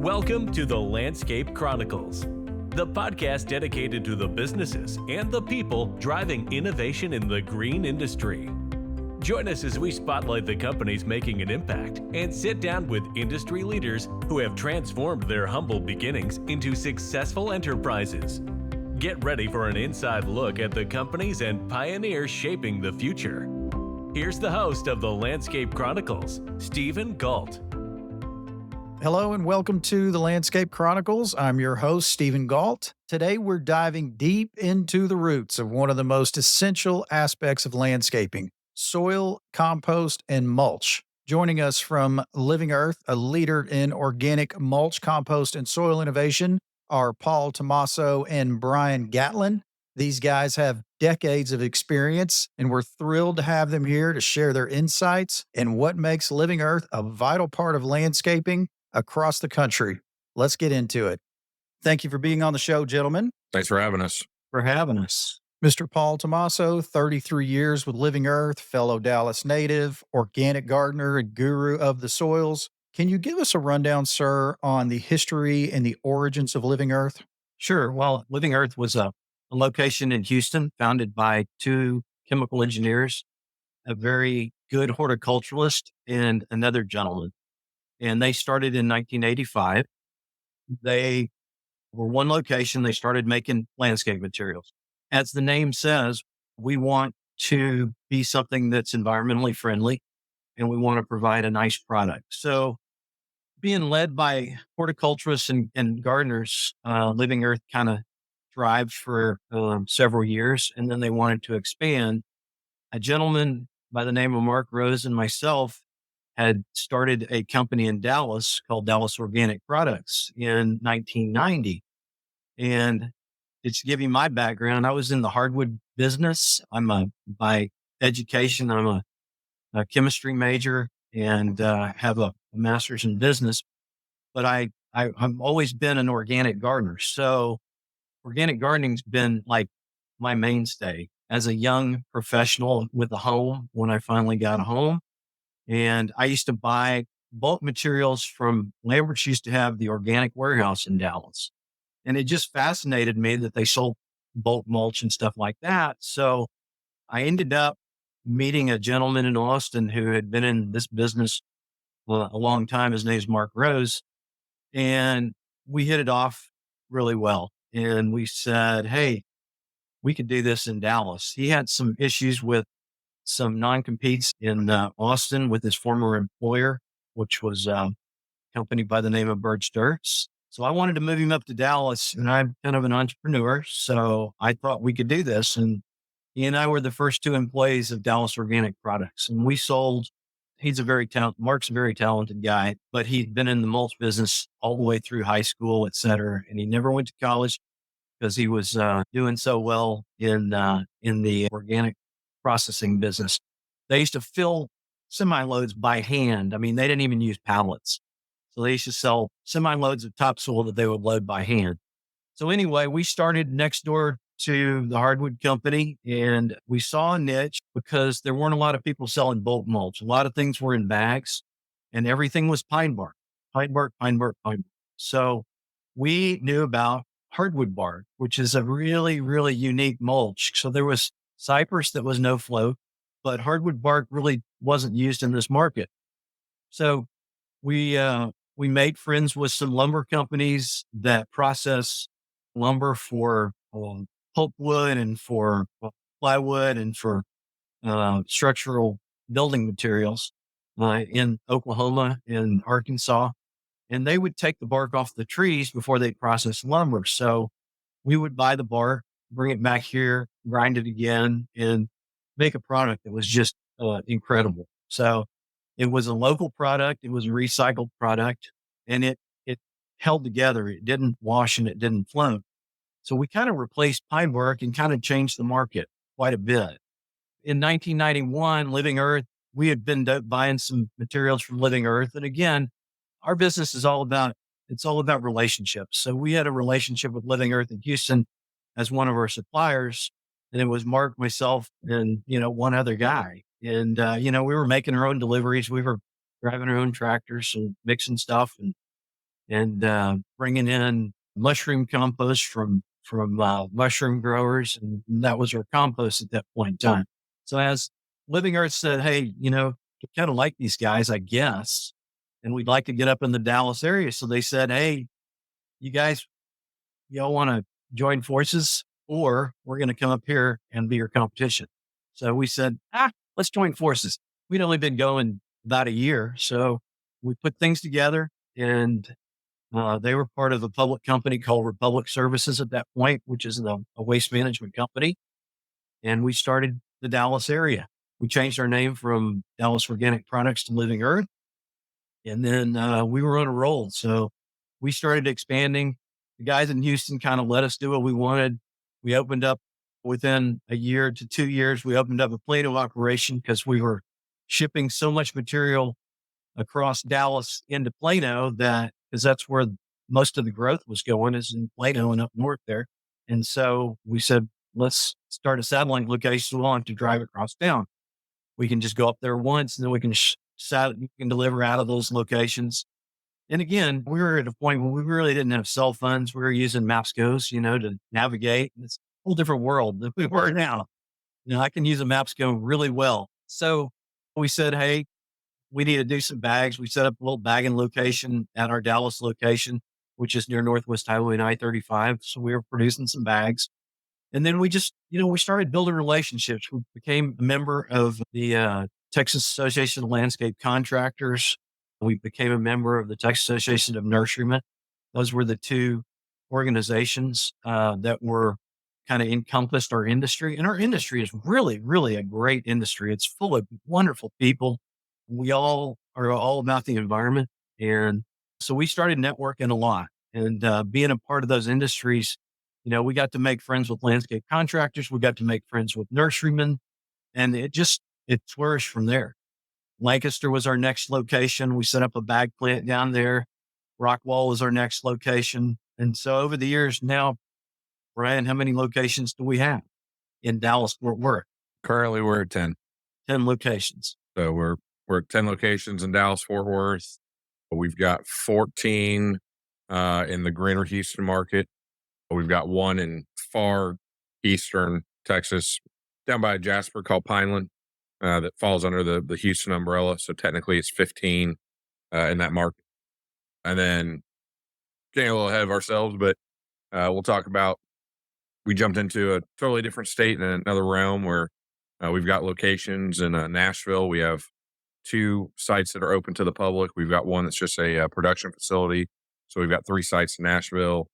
Welcome to the Landscape Chronicles, the podcast dedicated to the businesses and the people driving innovation in the green industry. Join us as we spotlight the companies making an impact and sit down with industry leaders who have transformed their humble beginnings into successful enterprises. Get ready for an inside look at the companies and pioneers shaping the future. Here's the host of the Landscape Chronicles, Stephen Gault. Hello and welcome to the Landscape Chronicles. I'm your host, Stephen Gault. Today we're diving deep into the roots of one of the most essential aspects of landscaping: soil, compost, and mulch. Joining us from Living Earth, a leader in organic mulch, compost, and soil innovation, are Paul Tomaso and Brian Gatlin. These guys have decades of experience, and we're thrilled to have them here to share their insights and what makes Living Earth a vital part of landscaping across the country. Let's get into it. Thank you for being on the show, gentlemen. Thanks for having us. Mr. Paul Tomaso, 33 years with Living Earth, fellow Dallas native, organic gardener, and guru of the soils. Can you give us a rundown, sir, on the history and the origins of Living Earth? Sure. Well, Living Earth was a location in Houston founded by two chemical engineers, a very good horticulturalist, and another gentleman. And they started in 1985. They were one location. They started making landscape materials. As the name says, we want to be something that's environmentally friendly, and we want to provide a nice product. So being led by horticulturists and gardeners, Living Earth kind of thrived for several years, and then they wanted to expand. A gentleman by the name of Mark Rose and myself had started a company in Dallas called Dallas Organic Products in 1990. And to give you my background, I was in the hardwood business. By education, I'm a chemistry major and have a master's in business. But I've always been an organic gardener. So organic gardening's been like my mainstay as a young professional with a home when I finally got a home. And I used to buy bulk materials from Lambert's. Used to have the organic warehouse in Dallas. And it just fascinated me that they sold bulk mulch and stuff like that. So I ended up meeting a gentleman in Austin who had been in this business a long time. His name's Mark Rose. And we hit it off really well. And we said, hey, we could do this in Dallas. He had some issues with some non-competes in Austin with his former employer, which was a company by the name of Birch Dirts. So I wanted to move him up to Dallas, and I'm kind of an entrepreneur. So I thought we could do this. And he and I were the first two employees of Dallas Organic Products. And we sold, Mark's a very talented guy, but he'd been in the mulch business all the way through high school, et cetera. And he never went to college because he was doing so well in the organic processing business. They used to fill semi-loads by hand. I mean, they didn't even use pallets. So they used to sell semi-loads of topsoil that they would load by hand. So anyway, we started next door to the hardwood company, and we saw a niche because there weren't a lot of people selling bulk mulch. A lot of things were in bags, and everything was pine bark. So we knew about hardwood bark, which is a really, really unique mulch. So there was cypress that was no float, but hardwood bark really wasn't used in this market. So we made friends with some lumber companies that process lumber for pulpwood and for plywood and for structural building materials in Oklahoma and Arkansas. And they would take the bark off the trees before they process lumber. So we would buy the bark, bring it back here, grind it again, and make a product that was just incredible. So it was a local product. It was a recycled product, and it held together. It didn't wash and it didn't float. So we kind of replaced pine bark and kind of changed the market quite a bit. In 1991, Living Earth, we had been buying some materials from Living Earth. And again, our business is all about relationships. So we had a relationship with Living Earth in Houston as one of our suppliers. And it was Mark, myself, and, one other guy. And, we were making our own deliveries. We were driving our own tractors and mixing stuff. And and bringing in mushroom compost from mushroom growers, and that was our compost at that point in time. So as Living Earth said, hey, we kind of like these guys, I guess, and we'd like to get up in the Dallas area. So they said, hey, you guys, y'all want to join forces, or we're going to come up here and be your competition. So we said, let's join forces. We'd only been going about a year. So we put things together, and they were part of a public company called Republic Services at that point, which is a waste management company. And we started the Dallas area. We changed our name from Dallas Organic Products to Living Earth. And then we were on a roll. So we started expanding. The guys in Houston kind of let us do what we wanted. We opened up within a year to 2 years. We opened up a Plano operation because we were shipping so much material across Dallas into Plano because that's where most of the growth was going, is in Plano and up north there. And so we said, let's start a satellite location. So we don't have to drive across town. We can just go up there once, and then we can you can deliver out of those locations. And again, we were at a point where we really didn't have cell phones. We were using Mapscos, to navigate. It's a whole different world than we were now. I can use a Mapsco really well. So we said, hey, we need to do some bags. We set up a little bagging location at our Dallas location, which is near Northwest Highway and I-35. So we were producing some bags. And then we just, we started building relationships. We became a member of the Texas Association of Landscape Contractors. We became a member of the Texas Association of Nurserymen. Those were the two organizations that were kind of encompassed our industry. And our industry is really, really a great industry. It's full of wonderful people. We all are all about the environment. And so we started networking a lot, and being a part of those industries. We got to make friends with landscape contractors. We got to make friends with nurserymen, and it flourished from there. Lancaster was our next location. We set up a bag plant down there. Rockwall is our next location. And so over the years now, Brian, how many locations do we have in Dallas, Fort Worth? Currently, we're at 10. 10 locations. So we're at 10 locations in Dallas, Fort Worth. We've got 14 in the greater Houston market. We've got one in far eastern Texas, down by Jasper, called Pineland, that falls under the Houston umbrella. So technically it's 15 in that market. And then getting a little ahead of ourselves, but we'll talk about, we jumped into a totally different state in another realm where we've got locations in Nashville. We have 2 sites that are open to the public. We've got one that's just a production facility. So we've got 3 sites in Nashville.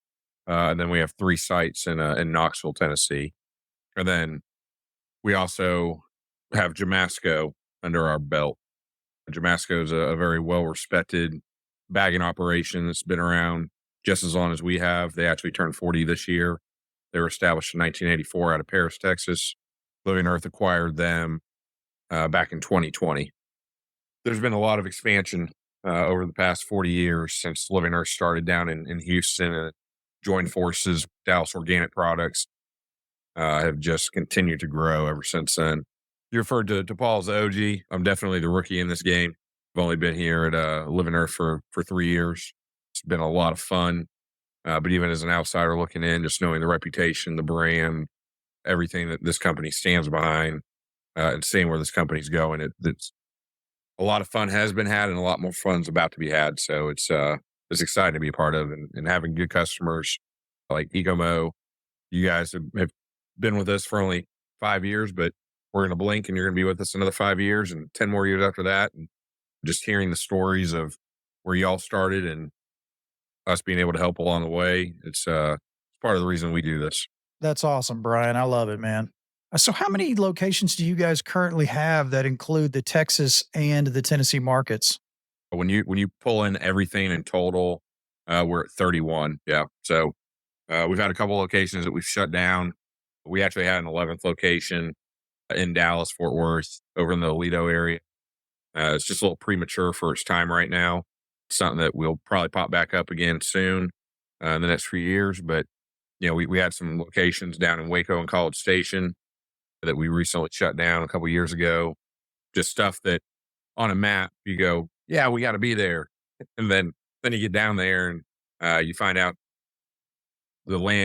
And then we have 3 sites in Knoxville, Tennessee. And then we also have Jamasco under our belt. Jamasco is a very well-respected bagging operation that's been around just as long as we have. They actually turned 40 this year. They were established in 1984 out of Paris, Texas. Living Earth acquired them back in 2020. There's been a lot of expansion over the past 40 years since Living Earth started down in Houston, and joined forces. Dallas Organic Products have just continued to grow ever since then. You referred to Paul as the OG. I'm definitely the rookie in this game. I've only been here at Living Earth for 3 years. It's been a lot of fun. But even as an outsider looking in, just knowing the reputation, the brand, everything that this company stands behind, and seeing where this company's going, it's a lot of fun has been had, and a lot more fun's about to be had. So it's exciting to be a part of, and having good customers like Ecomo. You guys have been with us for only 5 years, but we're going to blink and you're going to be with us another 5 years and 10 more years after that. And just hearing the stories of where y'all started and us being able to help along the way, it's part of the reason we do this. That's awesome, Brian. I love it, man. So how many locations do you guys currently have that include the Texas and the Tennessee markets? When you pull in everything in total, we're at 31. Yeah. So we've had a couple locations that we've shut down. We actually had an 11th location in Dallas, Fort Worth, over in the Aledo area. It's just a little premature for its time right now. It's something that we'll probably pop back up again soon in the next few years. But, we had some locations down in Waco and College Station that we recently shut down a couple years ago. Just stuff that on a map, you go, yeah, we got to be there. And then Then you get down there and you find out the lay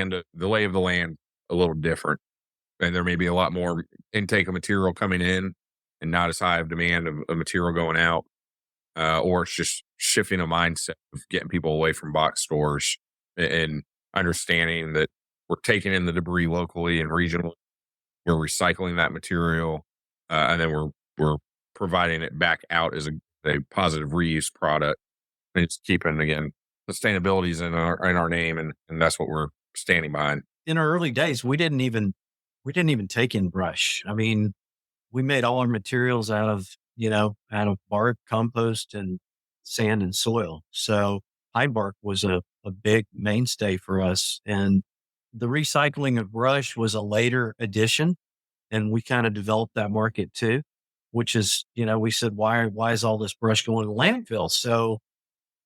of the land a little different. And there may be a lot more intake of material coming in and not as high of demand of material going out. Or it's just shifting a mindset of getting people away from box stores and understanding that we're taking in the debris locally and regionally. We're recycling that material, and then we're providing it back out as a positive reuse product. And it's keeping, again, sustainability is in our name, and that's what we're standing behind. In our early days, we didn't even take in brush. I mean, we made all our materials out of bark, compost, and sand and soil. So pine bark was a big mainstay for us. And the recycling of brush was a later addition. And we kind of developed that market too, which is, we said, why is all this brush going to landfill? So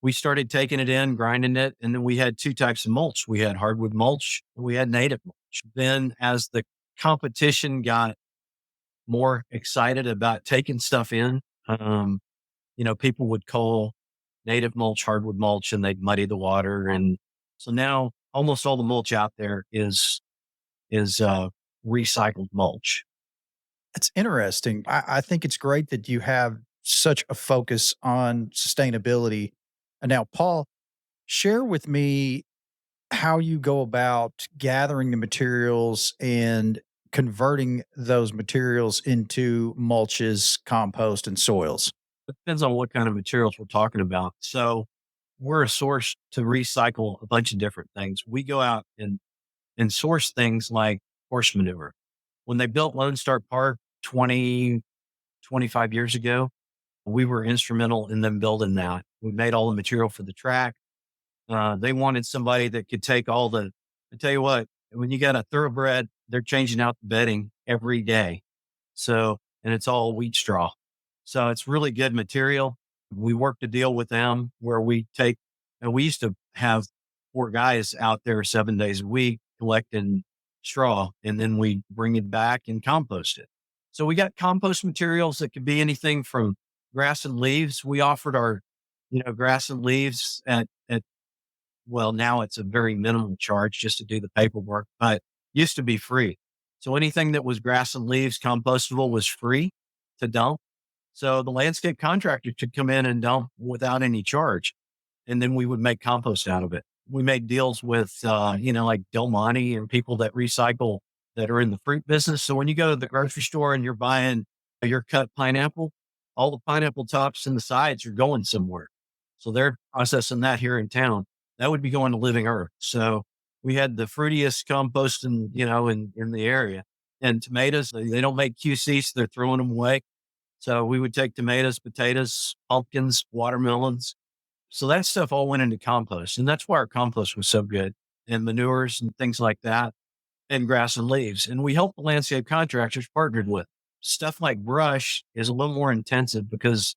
we started taking it in, grinding it. And then we had two types of mulch. We had hardwood mulch, and we had native mulch. Then as the competition got more excited about taking stuff in, people would call native mulch hardwood mulch, and they'd muddy the water. And so now almost all the mulch out there is recycled mulch. That's interesting. I think it's great that you have such a focus on sustainability. And now, Paul, share with me how you go about gathering the materials and converting those materials into mulches, compost, and soils. It depends on what kind of materials we're talking about. So we're a source to recycle a bunch of different things. We go out and source things like horse manure. When they built Lone Star Park 25 years ago, we were instrumental in them building that. We made all the material for the track. They wanted somebody that could take I tell you what, when you got a thoroughbred, they're changing out the bedding every day. So, and it's all wheat straw. So it's really good material. We worked a deal with them where we used to have 4 guys out there 7 days a week collecting straw, and then we bring it back and compost it. So we got compost materials that could be anything from grass and leaves. We offered our, grass and leaves well, now it's a very minimal charge just to do the paperwork, but used to be free. So anything that was grass and leaves compostable was free to dump. So the landscape contractor could come in and dump without any charge. And then we would make compost out of it. We made deals with, like Del Monte and people that recycle that are in the fruit business. So when you go to the grocery store and you're buying your cut pineapple, all the pineapple tops and the sides are going somewhere. So they're processing that here in town. That would be going to Living Earth. So we had the fruitiest compost in the area. And tomatoes, they don't make QC, so they're throwing them away. So we would take tomatoes, potatoes, pumpkins, watermelons. So that stuff all went into compost. And that's why our compost was so good, and manures and things like that, and grass and leaves. And we helped the landscape contractors partnered with. Stuff like brush is a little more intensive because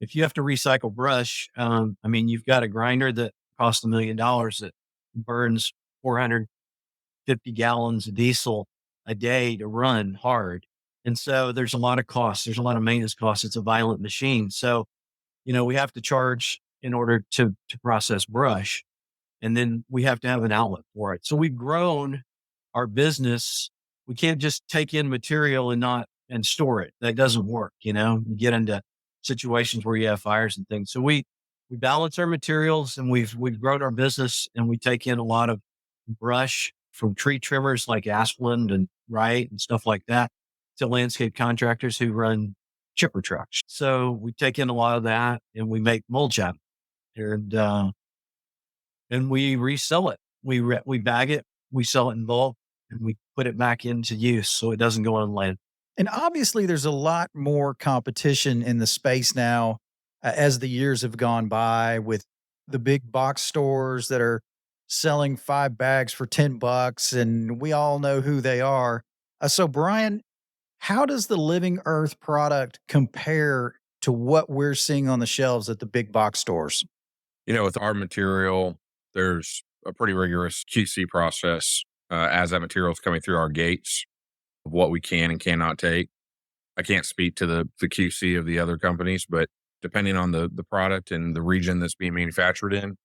if you have to recycle brush, you've got a grinder that costs $1 million that burns 450 gallons of diesel a day to run hard. And so there's a lot of costs. There's a lot of maintenance costs. It's a violent machine. So, we have to charge in order to process brush, and then we have to have an outlet for it. So we've grown our business. We can't just take in material and store it. That doesn't work. You get into situations where you have fires and things. So we balance our materials, and we've grown our business, and we take in a lot of brush from tree trimmers like Asplund and Wright and stuff like that to landscape contractors who run chipper trucks. So we take in a lot of that, and we make mulch out of it. And we resell it. We bag it, we sell it in bulk, and we put it back into use so it doesn't go on land. And obviously, there's a lot more competition in the space now as the years have gone by, with the big box stores that are selling 5 bags for $10, and we all know who they are. So, Brian, how does the Living Earth product compare to what we're seeing on the shelves at the big box stores? With our material, there's a pretty rigorous QC process as that material is coming through our gates of what we can and cannot take. I can't speak to the QC of the other companies, but depending on the product and the region that's being manufactured in.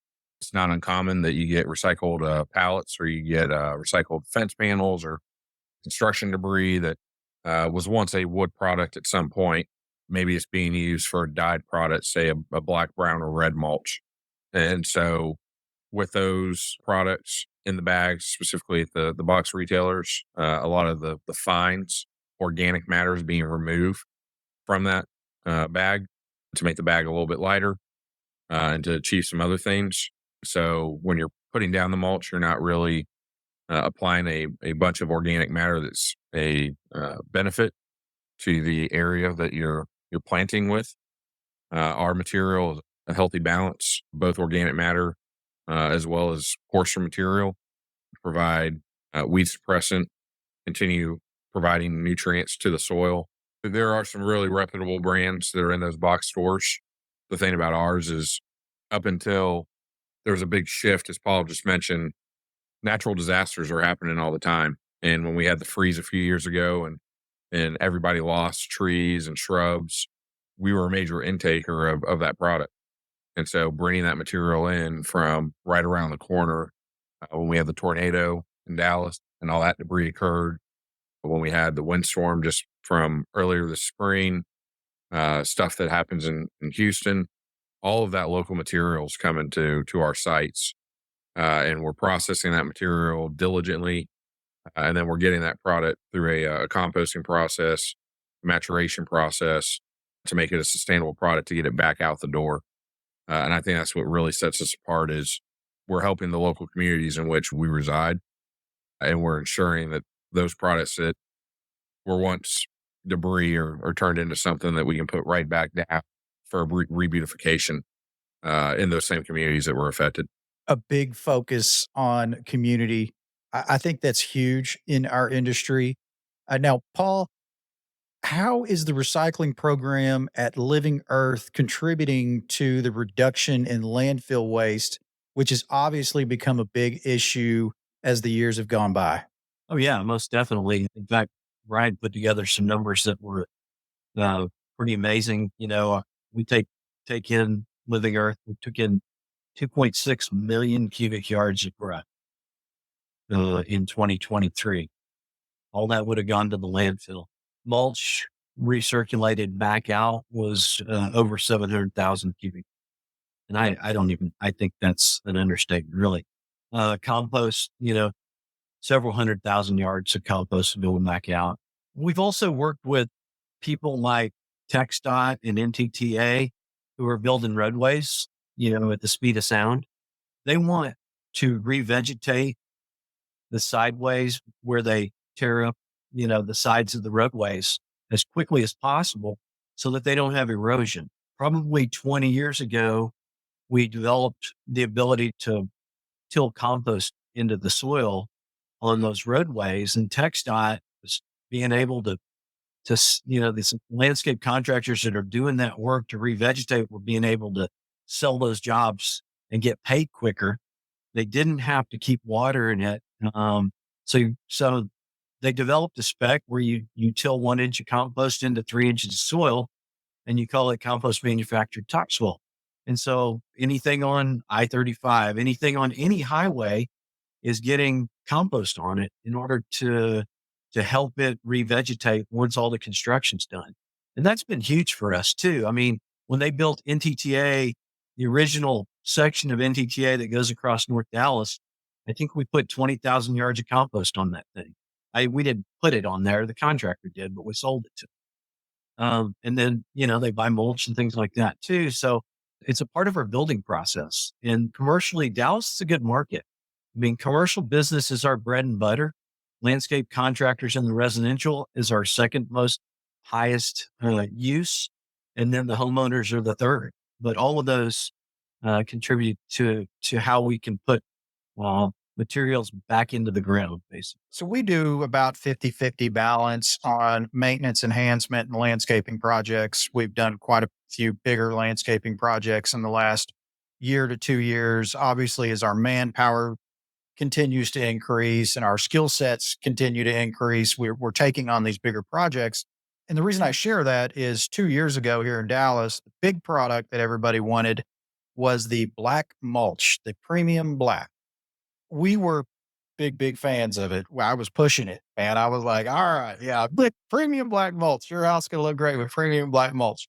It's not uncommon that you get recycled pallets, or you get recycled fence panels or construction debris that was once a wood product at some point. Maybe it's being used for a dyed product, say a black, brown, or red mulch. And so with those products in the bags, specifically at the box retailers, a lot of the fines, organic matter is being removed from that bag to make the bag a little bit lighter and to achieve some other things. So when you're putting down the mulch, you're not really applying a bunch of organic matter that's a benefit to the area that you're planting with. Our material is a healthy balance, both organic matter as well as coarser material, provide weed suppressant, continue providing nutrients to the soil. There are some really reputable brands that are in those box stores. The thing about ours is, up until there was a big shift, as Paul just mentioned, natural disasters are happening all the time. And when we had the freeze a few years ago and everybody lost trees and shrubs, we were a major intaker of that product. And so bringing that material in from right around the corner, when we had the tornado in Dallas and all that debris occurred, when we had the windstorm just from earlier this spring, stuff that happens in Houston, all of that local material is coming to our sites. And we're processing that material diligently. And then we're getting that product through a composting process, maturation process, to make it a sustainable product to get it back out the door. And I think that's what really sets us apart, is we're helping the local communities in which we reside. And we're ensuring that those products that were once debris are turned into something that we can put right back down for rebeautification in those same communities that were affected. A big focus on community. I think that's huge in our industry. Now, Paul, how is the recycling program at Living Earth contributing to the reduction in landfill waste, which has obviously become a big issue as the years have gone by? Oh yeah, most definitely. In fact, Brian put together some numbers that were pretty amazing. We take in Living Earth. We took in 2.6 million cubic yards of brush in 2023. All that would have gone to the landfill. Mulch recirculated back out was over 700,000 cubic. And I think that's an understatement, really. Compost, several 100,000 yards of compost going back out. We've also worked with people like TxDOT and NTTA who are building roadways, at the speed of sound. They want to revegetate the sideways where they tear up, the sides of the roadways as quickly as possible so that they don't have erosion. Probably 20 years ago, we developed the ability to till compost into the soil on those roadways, and TxDOT was being able to these landscape contractors that are doing that work to revegetate were being able to sell those jobs and get paid quicker. They didn't have to keep water in it. So they developed a spec where you till 1 inch of compost into 3 inches of soil, and you call it compost manufactured topsoil. And so anything on I-35, anything on any highway is getting compost on it in order to help it revegetate once all the construction's done. And that's been huge for us too. I mean, when they built NTTA, the original section of NTTA that goes across North Dallas, I think we put 20,000 yards of compost on that thing. We didn't put it on there. The contractor did, but we sold it to them. And then, they buy mulch and things like that too. So it's a part of our building process. And commercially, Dallas is a good market. I mean, commercial business is our bread and butter. Landscape contractors in the residential is our second most highest use. And then the homeowners are the third. But all of those contribute to how we can put materials back into the ground, basically. So we do about 50-50 balance on maintenance, enhancement, and landscaping projects. We've done quite a few bigger landscaping projects in the last year to 2 years. Obviously, as our manpower continues to increase and our skill sets continue to increase, we're taking on these bigger projects. And the reason I share that is 2 years ago here in Dallas, the big product that everybody wanted was the black mulch, the premium black. We were big fans of it. Well, I was pushing it, man. I was like, all right, yeah, premium black mulch. Your house can look great with premium black mulch.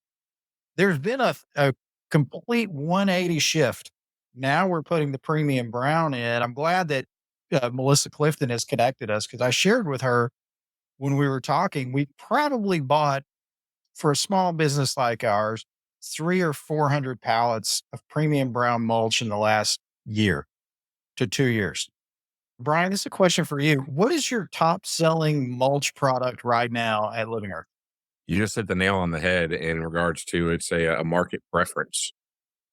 There's been a complete 180 shift. Now we're putting the premium brown in. I'm glad that Melissa Clifton has connected us because I shared with her when we were talking, we probably bought for a small business like ours, 300 or 400 pallets of premium brown mulch in the last year to 2 years. Brian, this is a question for you. What is your top selling mulch product right now at Living Earth? You just hit the nail on the head in regards to it's a market preference,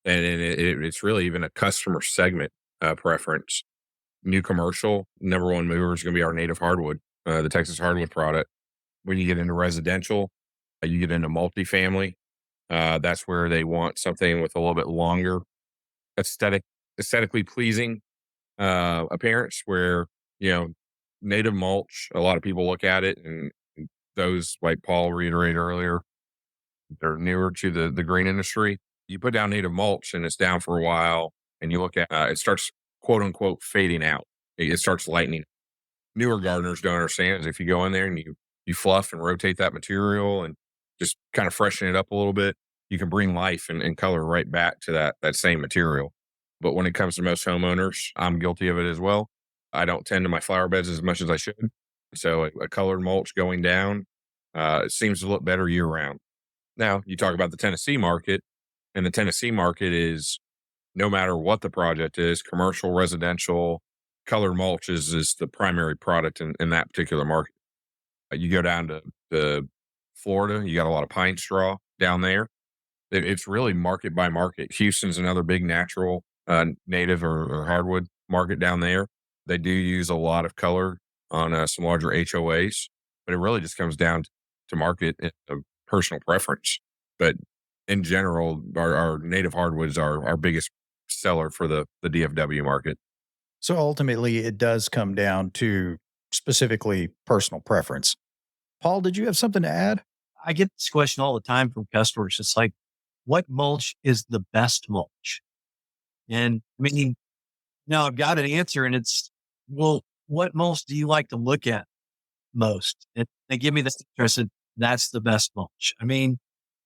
and it's really even a customer segment preference. New commercial number one mover is going to be our native hardwood, the Texas hardwood product. When you get into residential, you get into multifamily. That's where they want something with a little bit longer aesthetically pleasing appearance. Where you know native mulch, a lot of people look at it, and those like Paul reiterated earlier, they're newer to the green industry. You put down native mulch and it's down for a while, and you look at it starts quote unquote fading out. It starts lightening. Newer gardeners don't understand is if you go in there and you fluff and rotate that material and just kind of freshen it up a little bit, you can bring life and color right back to that same material. But when it comes to most homeowners, I'm guilty of it as well. I don't tend to my flower beds as much as I should. So a colored mulch going down, it seems to look better year round. Now you talk about the Tennessee market, and the Tennessee market is no matter what the project is, commercial, residential, colored mulch is the primary product in that particular market. You go down to Florida, you got a lot of pine straw down there. It's really market by market. Houston's another big natural native or hardwood market down there. They do use a lot of color on some larger HOAs, but it really just comes down to market and personal preference. But in general, our native hardwoods are our biggest seller for the DFW market. So ultimately, it does come down to specifically personal preference. Paul, did you have something to add? I get this question all the time from customers. It's like, what mulch is the best mulch? And I mean, now I've got an answer and it's, well, what mulch do you like to look at most? And they give me this answer. I said, that's the best mulch. I mean,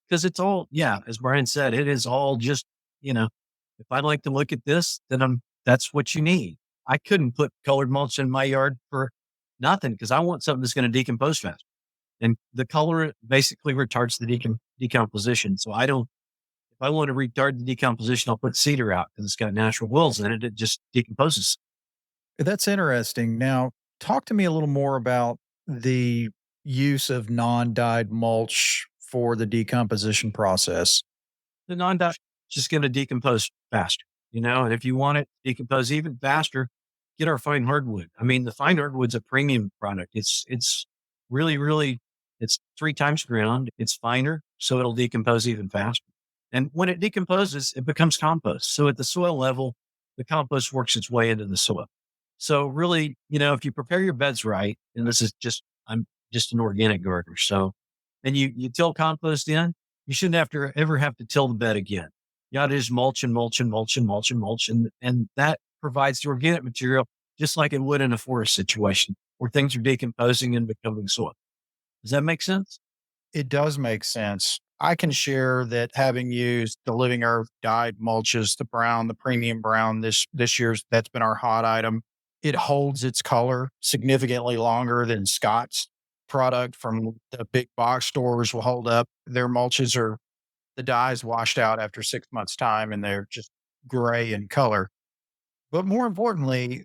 because it's all, yeah, as Brian said, it is all just, if I like to look at this, then that's what you need. I couldn't put colored mulch in my yard for nothing because I want something that's going to decompose fast. And the color basically retards the decomposition. So if I want to retard the decomposition, I'll put cedar out because it's got natural wills in it. It just decomposes. That's interesting. Now, talk to me a little more about the use of non-dyed mulch for the decomposition process. The non-dye is just going to decompose faster, and if you want it to decompose even faster, get our fine hardwood. I mean, the fine hardwood's a premium product. It's really, it's 3 times ground. It's finer, so it'll decompose even faster. And when it decomposes, it becomes compost. So at the soil level, the compost works its way into the soil. So really, if you prepare your beds right, and I'm just an organic gardener. So, and you till compost in, you shouldn't ever have to till the bed again. You ought to just mulch and mulch and mulch and mulch and mulch. And that provides the organic material just like it would in a forest situation where things are decomposing and becoming soil. Does that make sense? It does make sense. I can share that having used the Living Earth dyed mulches, the premium brown this year's, that's been our hot item. It holds its color significantly longer than Scott's product from the big box stores will hold up. Their mulches the dye's washed out after 6 months time and they're just gray in color. But more importantly,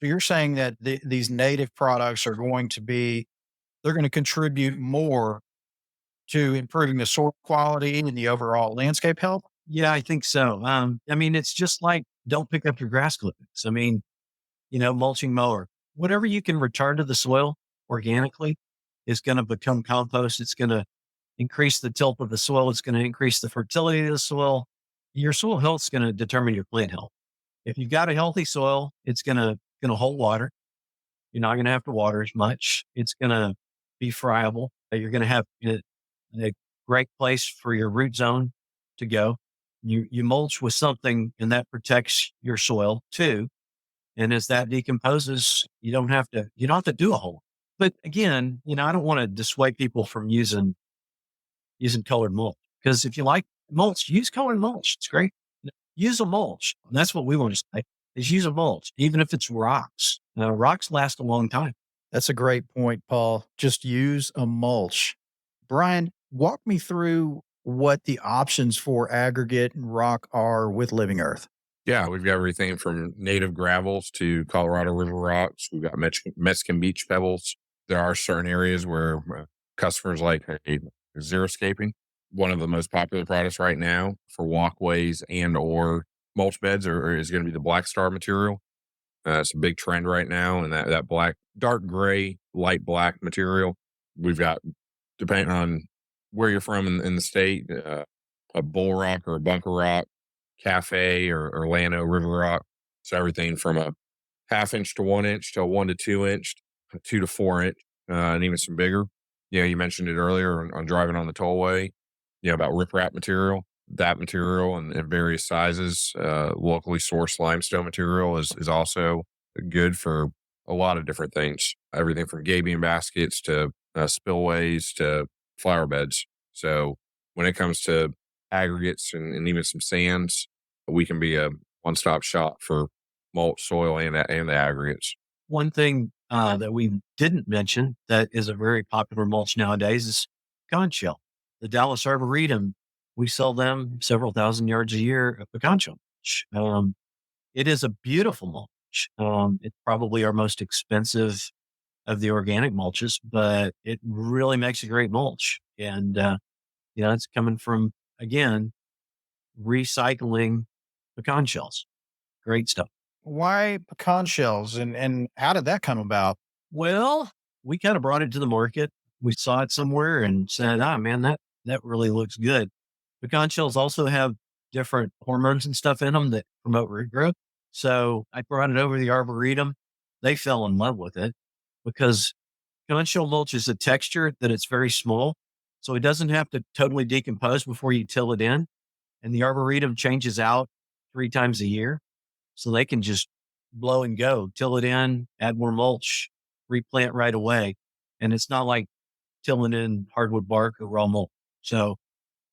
you're saying that these native products they're going to contribute more to improving the soil quality and the overall landscape health? Yeah, I think so. I mean, it's just like, don't pick up your grass clippings. I mean, mulching mower, whatever you can return to the soil organically is going to become compost. It's going to increase the tilth of the soil. It's going to increase the fertility of the soil. Your soil health is going to determine your plant health. If you've got a healthy soil, it's going to hold water. You're not going to have to water as much. It's going to be friable. You're going to have a great place for your root zone to go. You mulch with something and that protects your soil too. And as that decomposes, you don't have to do a whole lot. But again, I don't want to dissuade people from using colored mulch, because if you like mulch, use colored mulch. It's great. Use a mulch. And that's what we want to say, is use a mulch, even if it's rocks. Rocks last a long time. That's a great point, Paul. Just use a mulch. Brian, walk me through what the options for aggregate and rock are with Living Earth. Yeah, we've got everything from native gravels to Colorado River rocks. We've got Mexican beach pebbles. There are certain areas where customers like xeriscaping. One of the most popular products right now for walkways and or mulch beds is going to be the Black Star material. It's a big trend right now, and that black, dark gray, light black material. We've got, depending on where you're from in the state, a bull rock or a bunker rock, cafe or Llano river rock. So everything from a 1/2 inch to 1 inch to a 1 to 2 inch, 2 to 4 inch, and even some bigger. You mentioned it earlier on driving on the tollway, about riprap material. That material in various sizes, locally sourced limestone material is also good for a lot of different things. Everything from gabion baskets to spillways to flower beds. So when it comes to aggregates and even some sands, we can be a one-stop shop for mulch, soil, and the aggregates. One thing that we didn't mention that is a very popular mulch nowadays is pecan shell. The Dallas Arboretum, we sell them several thousand yards a year of pecan shell mulch. It is a beautiful mulch. It's probably our most expensive of the organic mulches, but it really makes a great mulch. And, it's coming from, again, recycling pecan shells. Great stuff. Why pecan shells and how did that come about? Well, we kind of brought it to the market. We saw it somewhere and said, man, that really looks good. Pecan shells also have different hormones and stuff in them that promote root growth. So I brought it over to the Arboretum. They fell in love with it because pecan shell mulch is a texture that it's very small. So it doesn't have to totally decompose before you till it in. And the Arboretum changes out 3 times a year. So they can just blow and go, till it in, add more mulch, replant right away. And it's not like tilling in hardwood bark or raw mulch. So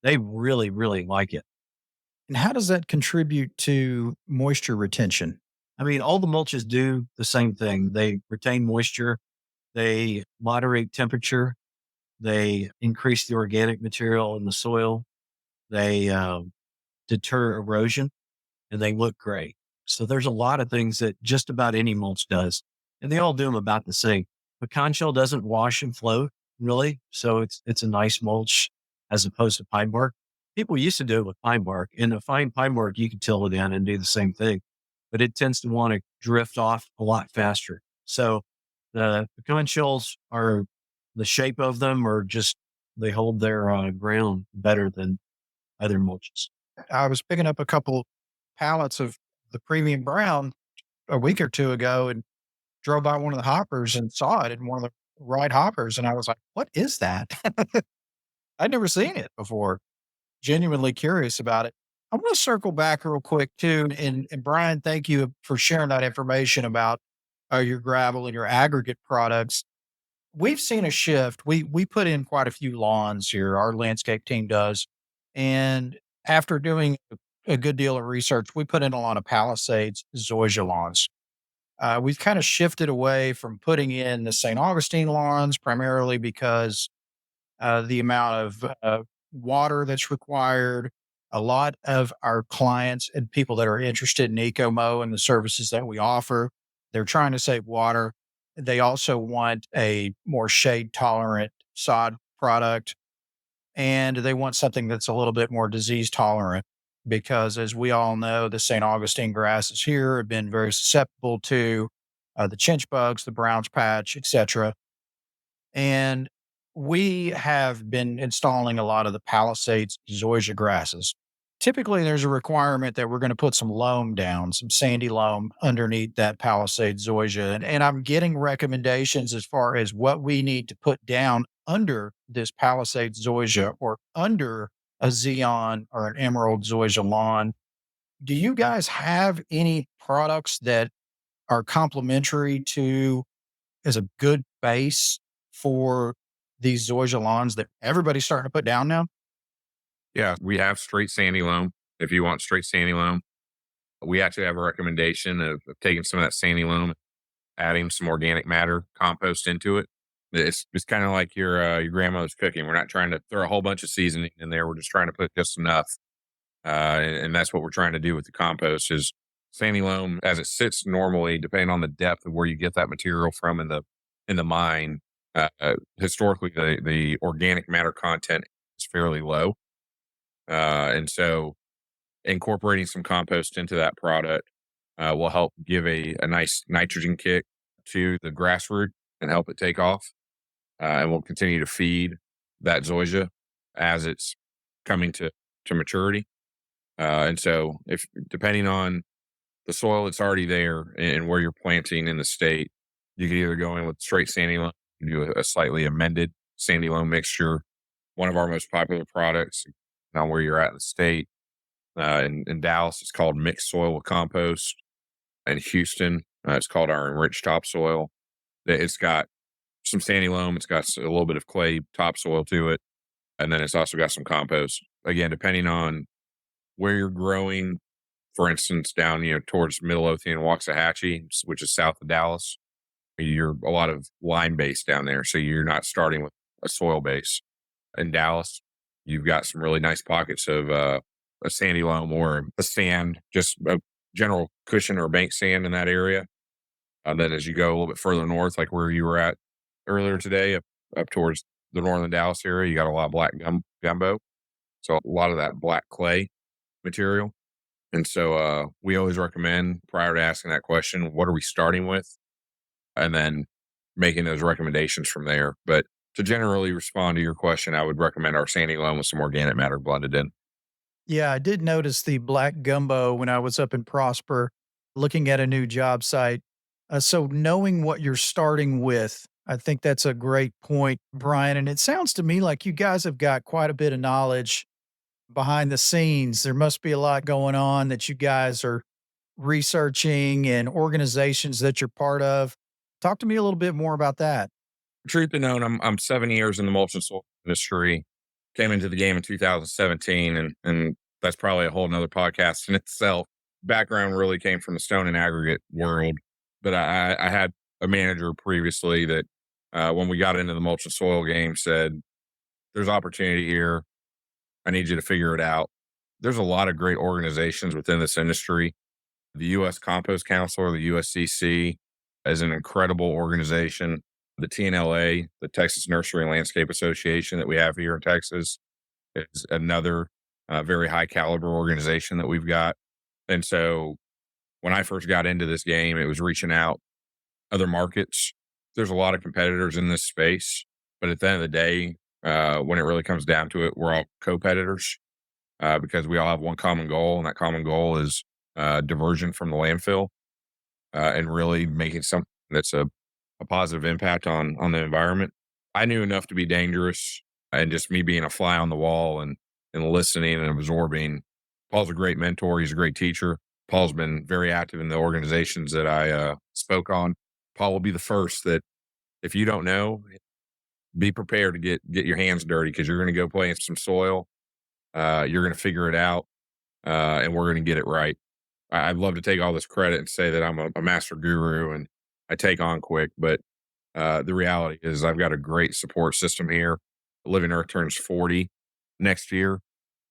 they really, really like it. And how does that contribute to moisture retention? I mean, all the mulches do the same thing. They retain moisture, they moderate temperature, they increase the organic material in the soil, they deter erosion, and they look great. So there's a lot of things that just about any mulch does, and they all do them about the same. Pecan shell doesn't wash and float really, so it's a nice mulch as opposed to pine bark. People used to do it with pine bark, and a fine pine bark you can till it in and do the same thing, but it tends to want to drift off a lot faster. So the pecan shells are, the shape of them are just, they hold their ground better than other mulches. I was picking up a couple pallets of the premium brown a week or two ago and drove by one of the hoppers and saw it in one of the right hoppers. And I was like, what is that? I'd never seen it before. Genuinely curious about it. I want to circle back real quick too. And Brian, thank you for sharing that information about your gravel and your aggregate products. We've seen a shift. We put in quite a few lawns here. Our landscape team does. And after doing a good deal of research, we put in a lot of Palisades zoysia lawns. We've kind of shifted away from putting in the St. Augustine lawns primarily because the amount of water that's required. A lot of our clients and people that are interested in eco-mow and the services that we offer, they're trying to save water. They also want a more shade tolerant sod product, and they want something that's a little bit more disease tolerant because, as we all know, the St. Augustine grasses here have been very susceptible to the chinch bugs, the brown patch, etc. And we have been installing a lot of the Palisades zoysia grasses. Typically, there's a requirement that we're going to put some loam down, some sandy loam underneath that Palisade zoysia. And I'm getting recommendations as far as what we need to put down under this Palisade zoysia or under a Xeon or an Emerald zoysia lawn. Do you guys have any products that are complementary to as a good base for these zoysia lawns that everybody's starting to put down now? Yeah, we have straight sandy loam. If you want straight sandy loam, we actually have a recommendation of taking some of that sandy loam, adding some organic matter compost into it. It's kind of like your grandmother's cooking. We're not trying to throw a whole bunch of seasoning in there. We're just trying to put just enough, and that's what we're trying to do with the compost. Is sandy loam as it sits normally, depending on the depth of where you get that material from in the mine. Historically, the organic matter content is fairly low, and so incorporating some compost into that product will help give a nice nitrogen kick to the grassroot and help it take off. And we'll continue to feed that zoysia as it's coming to maturity. And so, if depending on the soil that's already there and where you're planting in the state, you can either go in with straight sandy loam, you can do a slightly amended sandy loam mixture. One of our most popular products, now where you're at in the state, in Dallas, it's called mixed soil with compost. In Houston, it's called our enriched topsoil. It's got some sandy loam, it's got a little bit of clay topsoil to it, and then it's also got some compost. Again, depending on where you're growing, for instance, down towards Midlothian, Waxahachie, which is south of Dallas, you're a lot of lime base down there, so you're not starting with a soil base. In Dallas, you've got some really nice pockets of a sandy loam or a sand, just a general cushion or bank sand in that area. And then as you go a little bit further north, like where you were at earlier today, up towards the northern Dallas area, you got a lot of black gumbo. So a lot of that black clay material. And so we always recommend, prior to asking that question, what are we starting with? And then making those recommendations from there. But to generally respond to your question, I would recommend our sandy loam with some organic matter blended in. Yeah, I did notice the black gumbo when I was up in Prosper looking at a new job site. So knowing what you're starting with, I think that's a great point, Brian. And it sounds to me like you guys have got quite a bit of knowledge behind the scenes. There must be a lot going on that you guys are researching and organizations that you're part of. Talk to me a little bit more about that. Truth be known, I'm 7 years in the mulch and soil industry. Came into the game in 2017, and that's probably a whole nother podcast in itself. Background really came from the stone and aggregate world, but I had a manager previously that when we got into the mulch and soil game said, "There's opportunity here. I need you to figure it out." There's a lot of great organizations within this industry. The U.S. Compost Council, or the USCC, is an incredible organization. The TNLA, the Texas Nursery and Landscape Association that we have here in Texas, is another very high caliber organization that we've got. And so when I first got into this game, it was reaching out other markets. There's a lot of competitors in this space, but at the end of the day, when it really comes down to it, we're all co-competitors because we all have one common goal, and that common goal is diversion from the landfill and really making something that's a positive impact on the environment. I knew enough to be dangerous, and just me being a fly on the wall and listening and absorbing. Paul's a great mentor. He's a great teacher. Paul's been very active in the organizations that I spoke on. Paul will be the first that if you don't know, be prepared to get your hands dirty, because you're going to go play in some soil. You're going to figure it out, and we're going to get it right. I'd love to take all this credit and say that I'm a master guru and I take on quick, but the reality is I've got a great support system here. Living Earth turns 40 next year,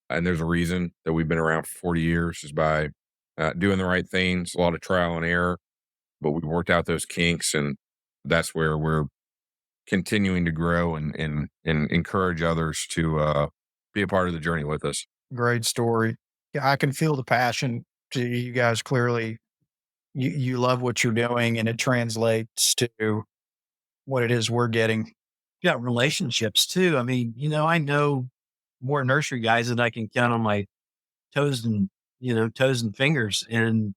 and there's a reason that we've been around for 40 years is by doing the right things, a lot of trial and error, but we've worked out those kinks, and that's where we're continuing to grow and encourage others to be a part of the journey with us. Great story. Yeah, I can feel the passion to you guys clearly. You love what you're doing, and it translates to what it is we're getting. Got relationships too. I mean, I know more nursery guys than I can count on my toes and, toes and fingers. And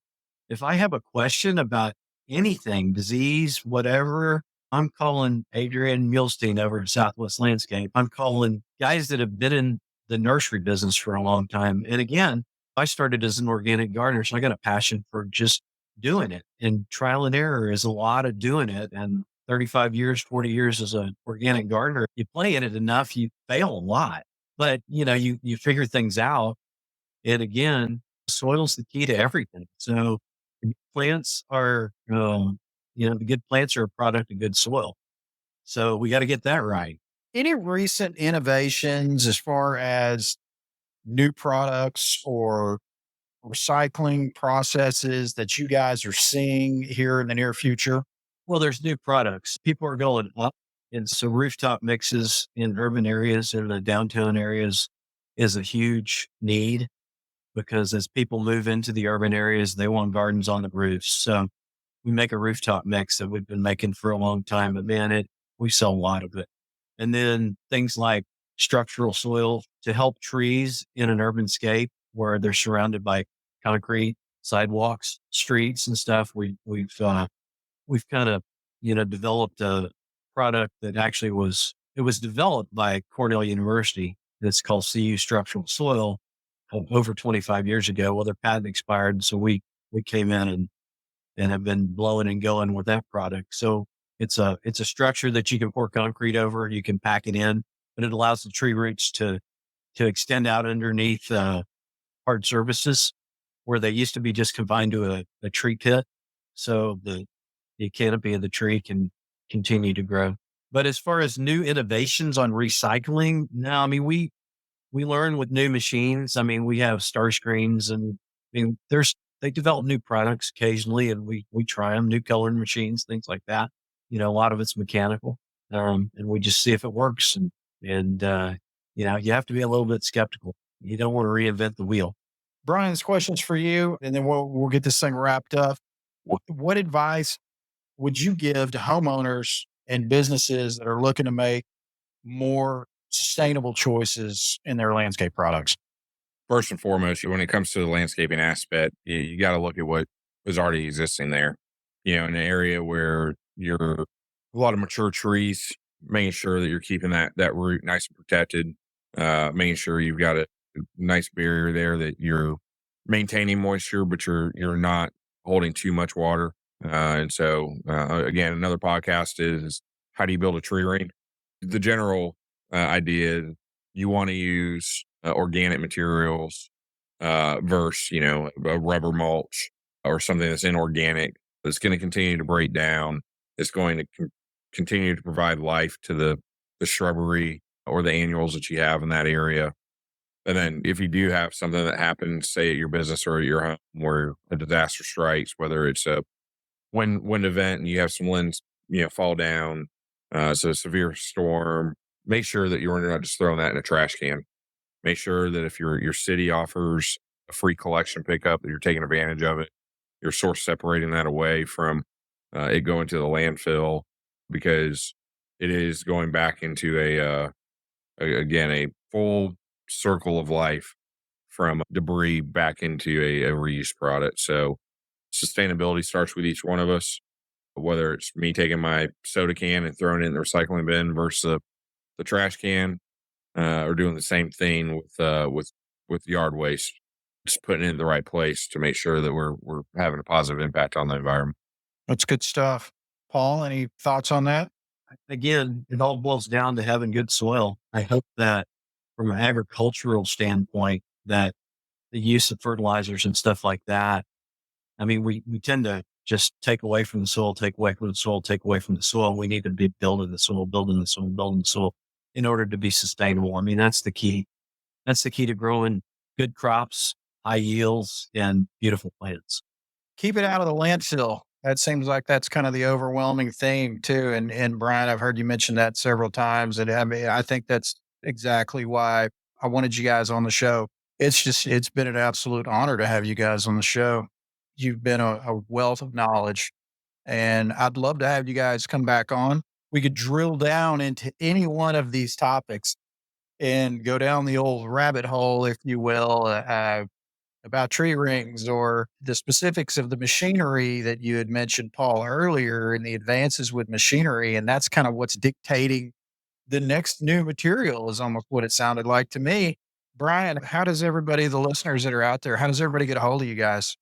if I have a question about anything, disease, whatever, I'm calling Adrian Muhlstein over at Southwest Landscape. I'm calling guys that have been in the nursery business for a long time. And again, I started as an organic gardener, so I got a passion for just doing it. And trial and error is a lot of doing it. And 35 years, 40 years as an organic gardener, you play in it enough, you fail a lot. But you figure things out. And again, soil's the key to everything. So plants are, the good plants are a product of good soil. So we got to get that right. Any recent innovations as far as new products or recycling processes that you guys are seeing here in the near future? Well, there's new products. People are going up. And so rooftop mixes in urban areas and the downtown areas is a huge need because as people move into the urban areas, they want gardens on the roofs. So we make a rooftop mix that we've been making for a long time, but man, we sell a lot of it. And then things like structural soil to help trees in an urban scape where they're surrounded by concrete sidewalks, streets and stuff. We've kind of, developed a product that actually was developed by Cornell University. That's called CU structural soil over 25 years ago. Well, their patent expired. So we came in and have been blowing and going with that product. So it's a structure that you can pour concrete over, you can pack it in, but it allows the tree roots to extend out underneath hard surfaces where they used to be just confined to a tree pit. So the canopy of the tree can continue to grow. But as far as new innovations on recycling, no, I mean, we learn with new machines. I mean, we have star screens and they develop new products occasionally and we try them, new coloring machines, things like that. A lot of it's mechanical. And we just see if it works. And you have to be a little bit skeptical. You don't want to reinvent the wheel. Brian, this question's for you, and then we'll get this thing wrapped up. What advice would you give to homeowners and businesses that are looking to make more sustainable choices in their landscape products? First and foremost, when it comes to the landscaping aspect, you got to look at what is already existing there. In an area where you're a lot of mature trees, making sure that you're keeping that root nice and protected, making sure you've got a nice barrier there that you're maintaining moisture, but you're not holding too much water. And so, again, another podcast is how do you build a tree ring? The general idea, you want to use organic materials versus, a rubber mulch or something that's inorganic. That's going to continue to break down. It's going to continue to provide life to the shrubbery or the annuals that you have in that area. And then if you do have something that happens, say at your business or at your home where a disaster strikes, whether it's a wind event and you have some limbs, fall down, so a severe storm, make sure that you're not just throwing that in a trash can. Make sure that if your city offers a free collection pickup, that you're taking advantage of it. You're source separating that away from it going to the landfill because it is going back into a full circle of life from debris back into a reused product. So sustainability starts with each one of us, whether it's me taking my soda can and throwing it in the recycling bin versus the trash can, or doing the same thing with yard waste, just putting it in the right place to make sure that we're having a positive impact on the environment. That's good stuff. Paul, any thoughts on that? Again, it all boils down to having good soil. I hope that from an agricultural standpoint, that the use of fertilizers and stuff like that, I mean, we tend to just take away from the soil, take away from the soil, take away from the soil. We need to be building the soil, building the soil, building the soil in order to be sustainable. I mean, that's the key. That's the key to growing good crops, high yields, and beautiful plants. Keep it out of the landfill. That seems like that's kind of the overwhelming theme too. And Brian, I've heard you mention that several times. And I mean, I think that's exactly why I wanted you guys on the show. It's been an absolute honor to have you guys on the show. You've been a wealth of knowledge, and I'd love to have you guys come back on. We could drill down into any one of these topics and go down the old rabbit hole, if you will. about tree rings or the specifics of the machinery that you had mentioned, Paul, earlier, and the advances with machinery. And that's kind of what's dictating the next new material, is almost what it sounded like to me. Brian, how does everybody, the listeners that are out there, how does everybody get a hold of you guys?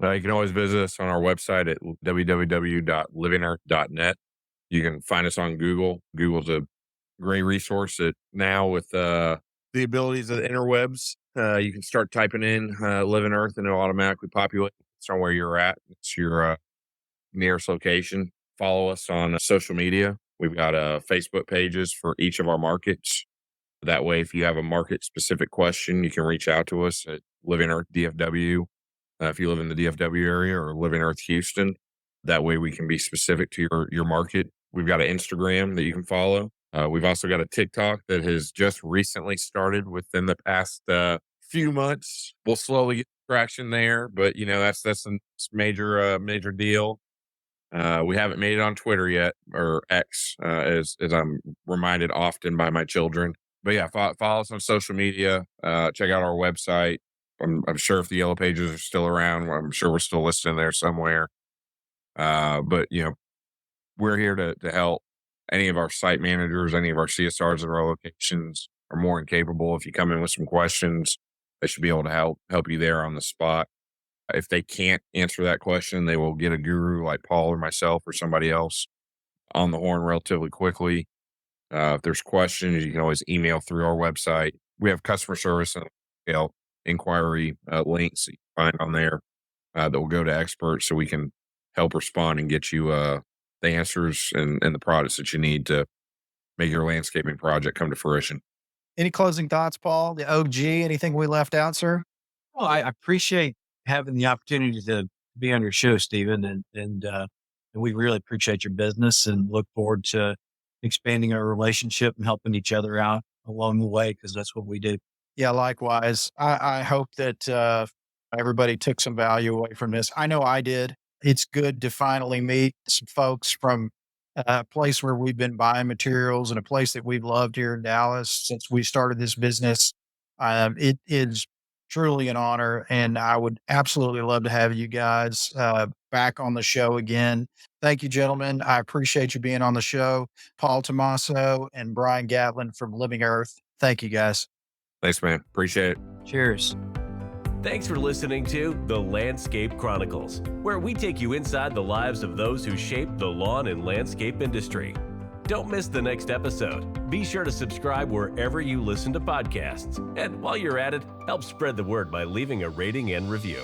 You can always visit us on our website at www.livingearth.net. You can find us on Google. Google's a great resource that now with the abilities of the interwebs, you can start typing in Living Earth and it'll automatically populate somewhere you're at. It's your nearest location. Follow us on social media. We've got Facebook pages for each of our markets. That way, if you have a market specific question, you can reach out to us at Living Earth DFW. If you live in the DFW area, or Living Earth Houston, that way we can be specific to your market. We've got an Instagram that you can follow. We've also got a TikTok that has just recently started within the past few months. We'll slowly get traction there, but that's a major deal. We haven't made it on Twitter yet, or X, as I'm reminded often by my children. But yeah, follow us on social media. Check out our website. I'm sure if the yellow pages are still around, I'm sure we're still listed there somewhere. But we're here to help. Any of our site managers, any of our CSRs at our locations are more than capable. If you come in with some questions, they should be able to help you there on the spot. If they can't answer that question, they will get a guru like Paul or myself or somebody else on the horn relatively quickly. If there's questions, you can always email through our website. We have customer service and inquiry links that you find on there that will go to experts, so we can help respond and get you the answers and the products that you need to make your landscaping project come to fruition. Any closing thoughts, Paul? The OG, anything we left out, sir? Well, I appreciate having the opportunity to be on your show, Stephen, and we really appreciate your business and look forward to expanding our relationship and helping each other out along the way, because that's what we do. Yeah, likewise. I hope that everybody took some value away from this. I know I did. It's good to finally meet some folks from a place where we've been buying materials and a place that we've loved here in Dallas since we started this business. It is truly an honor, and I would absolutely love to have you guys back on the show again. Thank you, gentlemen. I appreciate you being on the show. Paul Tomaso and Brian Gatlin from Living Earth. Thank you, guys. Thanks, man. Appreciate it. Cheers. Thanks for listening to The Landscape Chronicles, where we take you inside the lives of those who shape the lawn and landscape industry. Don't miss the next episode. Be sure to subscribe wherever you listen to podcasts. And while you're at it, help spread the word by leaving a rating and review.